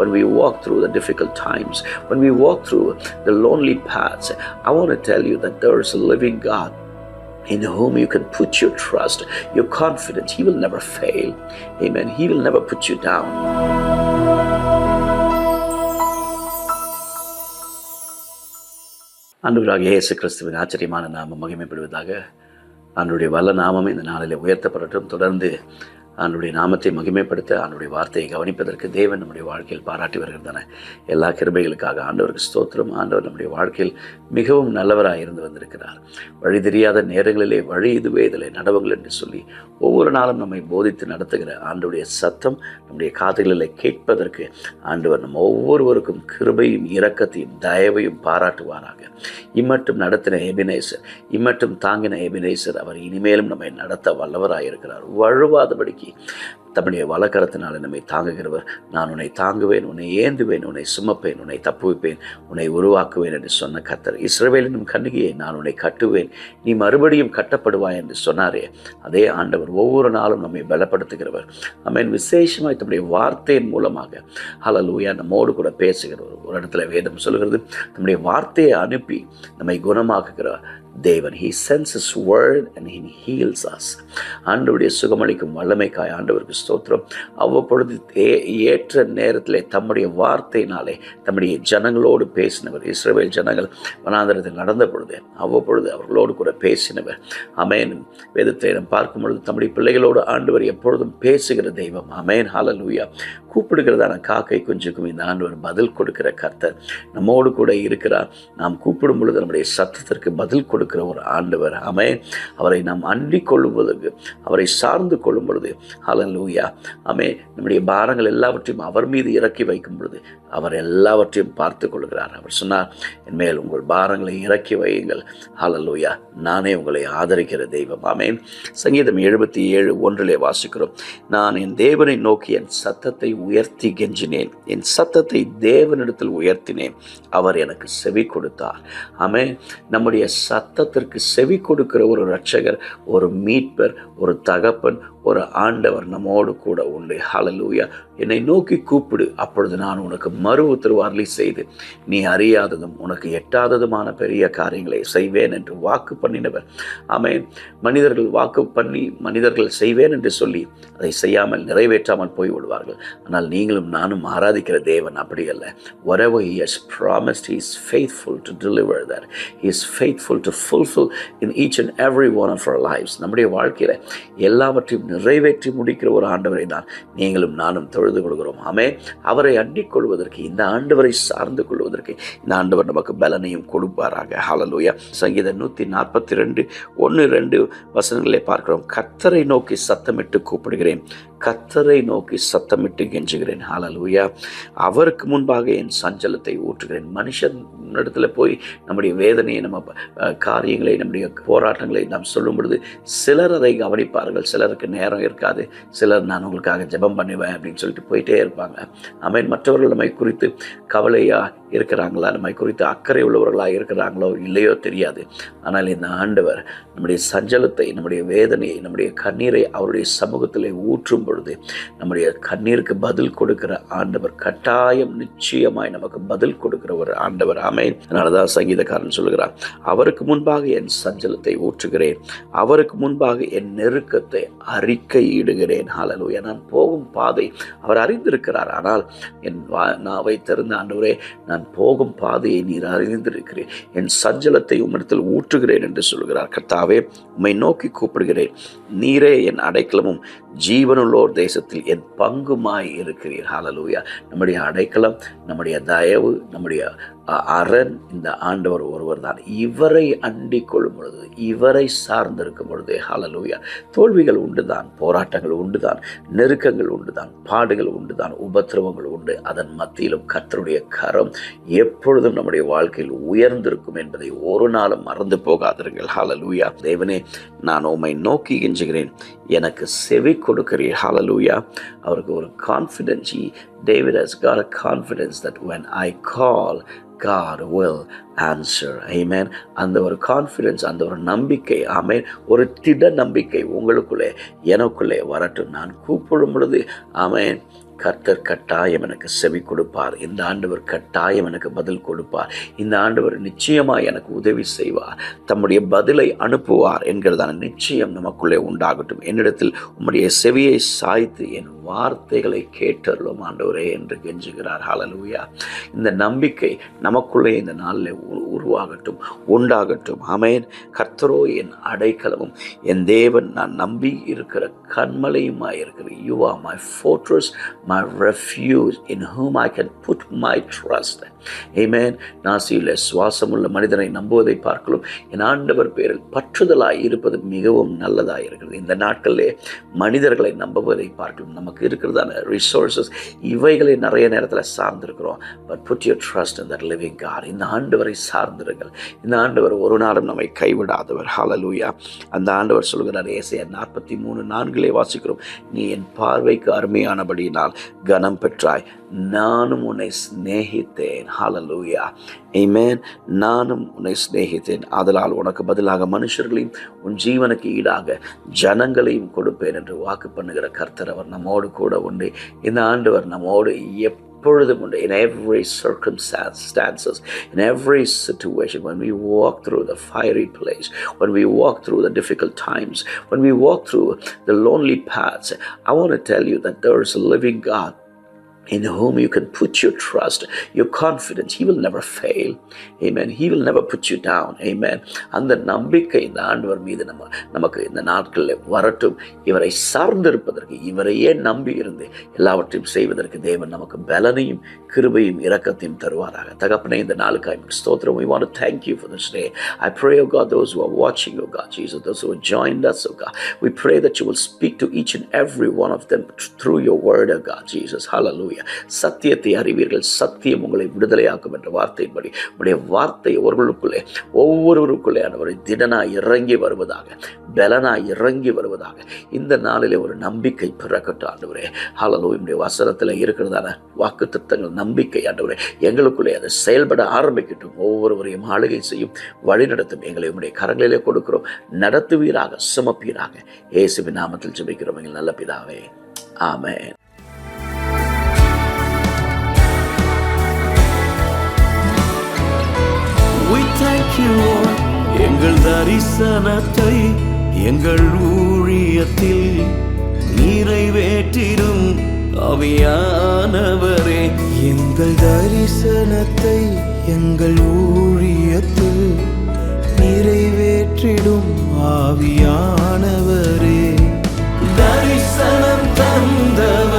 when we walk through the difficult times, when we walk through the lonely paths, I want to tell you that there is a living God in whom you can put your trust, your confidence. He will never fail. Amen. He will never put you down. ஆண்டவராகிய இயேசு கிறிஸ்துவின் ஆச்சரியமான நாமம் மகிமைப்படுவதாக. ஆண்டவருடைய வல்ல நாமம் இந்த நாளில் உயர்த்தப்படட்டும். தொடர்ந்து ஆண்டவருடைய நாமத்தை மகிமைப்படுத்த, ஆண்டவருடைய வார்த்தையை கவனிப்பதற்கு தேவன் நம்முடைய வாழ்க்கையில் பாராட்டி வருகிறதான எல்லா கிருபைகளுக்காக ஆண்டவருக்கு ஸ்தோத்திரம். ஆண்டவர் நம்முடைய வாழ்க்கையில் மிகவும் நல்லவராக இருந்து வந்திருக்கிறார். வழி தெரியாத நேரங்களிலே வழி இதுவே இதில் நடவுங்கள் என்று சொல்லி ஒவ்வொரு நாளும் நம்மை போதித்து நடத்துகிற ஆண்டவருடைய சத்தம் நம்முடைய காதுகளிலே கேட்பதற்கு ஆண்டவர் நம்ம ஒவ்வொருவருக்கும் கிருபையும் இரக்கத்தையும் தயவையும் பாராட்டுவாராக. இம்மட்டும் நடத்தின எபினேசர், இம்மட்டும் தாங்கின எபினேசர் அவர் இனிமேலும் நம்மை நடத்த வல்லவராயிருக்கிறார். வழுவாதபடிக்கு தம்முடைய வலக்கரத்தினால் நம்மை தாங்குகிறவர். நான் உன்னை தாங்குவேன், உன்னை ஏந்துவேன், உன்னை சுமப்பேன், உன்னை தப்புவிப்பேன், உன்னை உருவாக்குவேன் என்று சொன்ன கர்த்தர். இஸ்ரவேலின் கன்னிகையை நான் உன்னை கட்டுவேன், நீ மறுபடியும் கட்டப்படுவாய் என்று சொன்னாரே, அதே ஆண்டவர் ஒவ்வொரு நாளும் நம்மை பலப்படுத்துகிறவர். ஆமென். விசேஷமாய் தம்முடைய வார்த்தையின் மூலமாக ஹல்லேலூயா நம்மோடு கூட பேசுகிறவர். ஒரு இடத்துல வேதம் சொல்கிறது, நம்முடைய வார்த்தையை அனுப்பி நம்மை குணமாக்குகிறார் தேவன். He sends His word and He heals us. ஆண்டவருடைய சுகமளிக்கும் வல்லமைக்காய் ஆண்டவருக்கு ஸ்தோத்திரம். அவ்வப்பொழுது ஏற்ற நேரத்திலே தம்முடைய வார்த்தையினாலே தம்முடைய ஜனங்களோடு பேசினவர். இஸ்ரவேல் ஜனங்கள் வனாந்தரத்தில் நடந்த பொழுது அவ்வப்பொழுது அவர்களோடு கூட பேசினவர். ஆமென். வேதத்தை நாம் பார்க்கும் பொழுது தம்முடைய பிள்ளைகளோடு ஆண்டவர் எப்பொழுதும் பேசுகிற தெய்வம். ஆமென். ஹல்லேலூயா. கூப்பிடுகிறதான காக்கை குஞ்சுக்கும் இந்த ஆண்டவர் பதில் கொடுக்கிற கர்த்தர் நம்மோடு கூட இருக்கிறார். நாம் கூப்பிடும் பொழுது நம்முடைய சத்தத்திற்கு பதில் கொடுக்கிற ஒரு ஆண்டவர். ஆமென். அவரை நாம் அண்டிக் கொள்ளும்போது, அவரை சார்ந்து கொள்ளும் பொழுது ஹல்லேலூயா, ஆமென், நம்முடைய பாரங்கள் எல்லாவற்றையும் அவர் மீது இறக்கி வைக்கும் பொழுது அவர் எல்லாவற்றையும் பார்த்து கொள்கிறார். அவர் சொன்னார், என் மேல் உங்கள் பாரங்களை இறக்கி வையுங்கள், ஹல்லேலூயா, நானே உங்களை ஆதரிக்கிற தெய்வம். ஆமென். சங்கீதம் 77:1 வாசிக்கிறோம், நான் என் தேவனை நோக்கி என் சத்தத்தை உயர்த்தி கெஞ்சினேன், என் சத்தத்தை தேவனிடத்தில் உயர்த்தினேன், அவர் எனக்கு செவி கொடுத்தார். ஆமென். நம்முடைய சத்தத்திற்கு செவி கொடுக்கிற ஒரு இரட்சகர், ஒரு மீட்பர், ஒரு தகப்பன், ஒரு ஆண்டவர் நம்மோடு கூட உண்டு. ஹல்லேலூயா. என்னை நோக்கி கூப்பிடு, அப்பொழுது நான் உனக்கு மறு உத்தரவு செய்து நீ அறியாததும் உனக்கு எட்டாததுமான பெரிய காரியங்களை செய்வேன் என்று வாக்கு பண்ணினவர். ஆமென். மனிதர்கள் வாக்கு பண்ணி மனிதர்கள் செய்வேன் என்று சொல்லி அதை செய்யாமல் நிறைவேற்றாமல் போய்விடுவார்கள். ஆனால் நீங்களும் நானும் ஆராதிக்கிற தேவன் அப்படி அல்ல. Whatever He has promised, He is faithful to deliver that. He is faithful to fulfill in each and every one of our lives. நம்முடைய வாழ்க்கையில் எல்லாவற்றையும் நிறைவேற்றி முடிக்கிற ஒரு ஆண்டவரை தான் நீங்களும் நானும் தொழுது கொள்கிறோம். ஆமென். அவரை அண்டிக் கொள்வதற்கு, இந்த ஆண்டவரை சார்ந்து கொள்வதற்கு இந்த ஆண்டவர் நமக்கு பலனையும் கொடுப்பாராக. ஹல்லேலூயா. சங்கீதம் 142:1-2 வசனங்களை பார்க்கிறோம். கர்த்தரை நோக்கி சத்தமிட்டு கூப்பிடுகிறேன், கர்த்தரை நோக்கி சத்தமிட்டு கெஞ்சுகிறேன். ஹல்லேலூயா. அவருக்கு முன்பாக என் சஞ்சலத்தை ஊற்றுகிறேன். மனுஷனிடத்துல போய் நம்முடைய வேதனையை, நம்ம காரியங்களை, நம்முடைய போராட்டங்களை நாம் சொல்லும் பொழுது சிலர் அதை கவனிப்பார்கள், சிலருக்கு நேரம் இருக்காது, சிலர் நான் உங்களுக்காக ஜெபம் பண்ணுவேன் அப்படின்னு சொல்லிட்டு போயிட்டே இருப்பாங்க. ஆமென். மற்றவர்கள் நம்மை குறித்து கவலையா இருக்கிறாங்களா, நம்மை குறித்து அக்கறை உள்ளவர்களாக இருக்கிறாங்களோ இல்லையோ தெரியாது. ஆனால் இந்த ஆண்டவர் நம்முடைய சஞ்சலத்தை, நம்முடைய வேதனையை, நம்முடைய கண்ணீரை அவருடைய சமூகத்திலே ஊற்றும் பொழுது நம்முடைய கண்ணீருக்கு பதில் கொடுக்கிற ஆண்டவர். கட்டாயம் நிச்சயமாய் நமக்கு பதில் கொடுக்கிற ஒரு ஆண்டவர். ஆமென். அதனாலதான் சங்கீதக்காரன் சொல்லுகிறார், அவருக்கு முன்பாக என் சஞ்சலத்தை ஊற்றுகிறேன், அவருக்கு முன்பாக என் நெருக்கத்தை அறிக்கையிடுகிறேன். ஹல்லேலூயா. நான் போகும் பாதை அவர் அறிந்திருக்கிறார். ஆனால் என் நாவை திறந்த ஆண்டவரே, நான் போகும் பாதையை நீர் அறிந்திருக்கிறேன், என் சஞ்சலத்தை உம்மிடத்தில் ஊற்றுகிறேன் என்று சொல்கிறார். கர்த்தாவே, உம்மை நோக்கி கூப்பிடுகிறேன், நீரே என் அடைக்கலமும் ஜீவனுள்ளோர் தேசத்தில் என் பங்குமாய் இருக்கிறீர். ஹல்லேலூயா. நம்முடைய அடைக்கலம், நம்முடைய தயவு, நம்முடைய அரண் இந்த ஆண்டவர் ஒருவர் தான். இவரை அண்டிக் கொள்ளும் பொழுது, இவரை சார்ந்திருக்கும் பொழுது ஹல்லேலூயா, தோல்விகள் உண்டுதான், போராட்டங்கள் உண்டுதான், நெருக்கங்கள் உண்டுதான், பாடுகள் உண்டுதான், உபத்திரவங்கள் உண்டு. அதன் மத்தியிலும் கர்த்தருடைய கரம் எப்பொழுதும் நம்முடைய வாழ்க்கையில் உயர்ந்திருக்கும் என்பதை ஒரு நாளும் மறந்து போகாதிருங்கள். ஹல்லேலூயா. தேவனே, நான் உம்மை நோக்கி கெஞ்சுகிறேன், எனக்கு செவி கொடுக்கிறீர். ஹல்லேலூயா. அவருக்கு ஒரு confidence. David has got a confidence that when I call, God will answer. Amen. அந்த ஒரு கான்ஃபிடன்ஸ், அந்த ஒரு நம்பிக்கை, ஆமென், ஒரு திட நம்பிக்கை உங்களுக்குள்ளே எனக்குள்ளே வரட்டும். நான் கூப்பிடும் பொழுது, ஆமென், கர்த்தர் கட்டாயம் எனக்கு செவி கொடுப்பார். இந்த ஆண்டவர் கட்டாயம் எனக்கு பதில் கொடுப்பார். இந்த ஆண்டவர் நிச்சயமாக எனக்கு உதவி செய்வார், தம்முடைய பதிலை அனுப்புவார் என்கிறதான நிச்சயம் நமக்குள்ளே உண்டாகட்டும். என்னிடத்தில் உம்முடைய செவியை சாய்த்து என் வார்த்தைகளை கேட்டருளும் ஆண்டவரே என்று கெஞ்சுகிறார். ஹல்லேலூயா. இந்த நம்பிக்கை நமக்குள்ளே இந்த நாளில் உருவாகட்டும், உண்டாகட்டும். ஆமென். கர்த்தரோ என் அடைக்கலமும் என் தேவன் நான் நம்பி இருக்கிற கன்மலையுமாய் இருக்கிற. You are my fortress, my refuge in whom I can put my trust. Amen. நாசியில சுவாசமுள்ள மனிதனை நம்புவதை பார்க்கலாம் என் ஆண்டவர் பேரில் பற்றுதலாய் இருப்பது மிகவும் நல்லதாக இருக்கிறது. இந்த நாட்களிலே மனிதர்களை நம்புவதை பார்க்கலாம். நமக்கு இருக்கிறதான ரிசோர்ஸஸ் இவைகளை நிறைய நேரத்தில் சார்ந்திருக்கிறோம். But put your trust in that living God. இந்த ஆண்டவரை சார்ந்திருங்கள். இந்த ஆண்டவர் ஒரு நாளும் நம்மை கைவிடாதவர். ஹல்லேலூயா. அந்த ஆண்டவர் சொல்கிறார், ஏசாயா 43:4 வாசிக்கிறோம், நீ என் பார்வைக்கு அருமையானபடியினால் கனம் பெற்றாய், நானும் உன்னை சிநேகித்தேன். ஹல்லேலூயா. ஆமென். நானும் உன்னை சிநேகித்தேன், ஆதலால் உனக்கு பதிலாக மனுஷர்களையும் உன் ஜீவனுக்கு ஈடாக ஜனங்களையும் கொடுப்பேன் என்று வாக்கு பண்ணுகிற கர்த்தர் அவர் நம்மோடு கூட உண்டு. இந்த ஆண்டவர் நம்மோடு எப்பொழுதும் உண்டு. In every circumstances, in every situation, when we walk through the fiery place, when we walk through the difficult times, when we walk through the lonely paths, I want to tell you that there is a living God in whom you can put your trust, your confidence. He will never fail. Amen. He will never put you down. Amen. அந்த நம்பிக்கை இந்த ஆண்டவர் மீது நமக்கு இந்த நாட்களில் வரட்டும். இவரை சார்ந்திருப்பதற்கு, இவரையே நம்பி இருந்து எல்லாவற்றையும் செய்வதற்கு தேவன் நமக்கு பலனையும் கிருபையும் இரக்கத்தையும் தருவாராக. தகப்பனே, இந்த நாளுக்காய் ஸ்தோத்திரம். We want to thank you for this day. I pray, oh God, those who are watching, oh God, Jesus, those who have joined us, oh God, we pray that you will speak to each and every one of them through your word, oh God, Jesus. Hallelujah. சத்தியத்தை அறிவீர்கள், சத்தியம் உங்களை விடுதலையாக்கும் என்ற வார்த்தையின்படி உடைய வார்த்தை ஒவ்வொருவருக்குள்ளே ஆண்டவரே திடனாய் இறங்கி வருவதாக, பலனாய் இறங்கி வருவதாக இந்த நாளிலே ஒரு நம்பிக்கை பிறக்கட்டும் ஆண்டவரே. ஹல்லேலூயா. உடைய வசனத்தில் இருக்கிறதான வாக்குத்தத்தங்கள் நம்பிக்கை ஆண்டவரே எங்களுக்குள்ளே அதை செயல்பட ஆரம்பிக்கட்டும். ஒவ்வொருவரையும் ஆளுகை செய்யும், வழிநடத்தும். எங்களை உடைய கரங்களிலே கொடுக்கிறோம். நடத்துவீராக, சுமப்பீராக. இயேசுவின் நாமத்தில் ஜெபிக்கிறோம் எங்கள் நல்ல பிதாவே. ஆமென். எங்கள் தரிசனத்தை எங்கள் ஊழியத்தில் நிறைவேற்றிடும் ஆவியானவரே. எங்கள் தரிசனத்தை எங்கள் ஊழியத்தில் நிறைவேற்றிடும் ஆவியானவரே. தரிசனம் தந்தவர்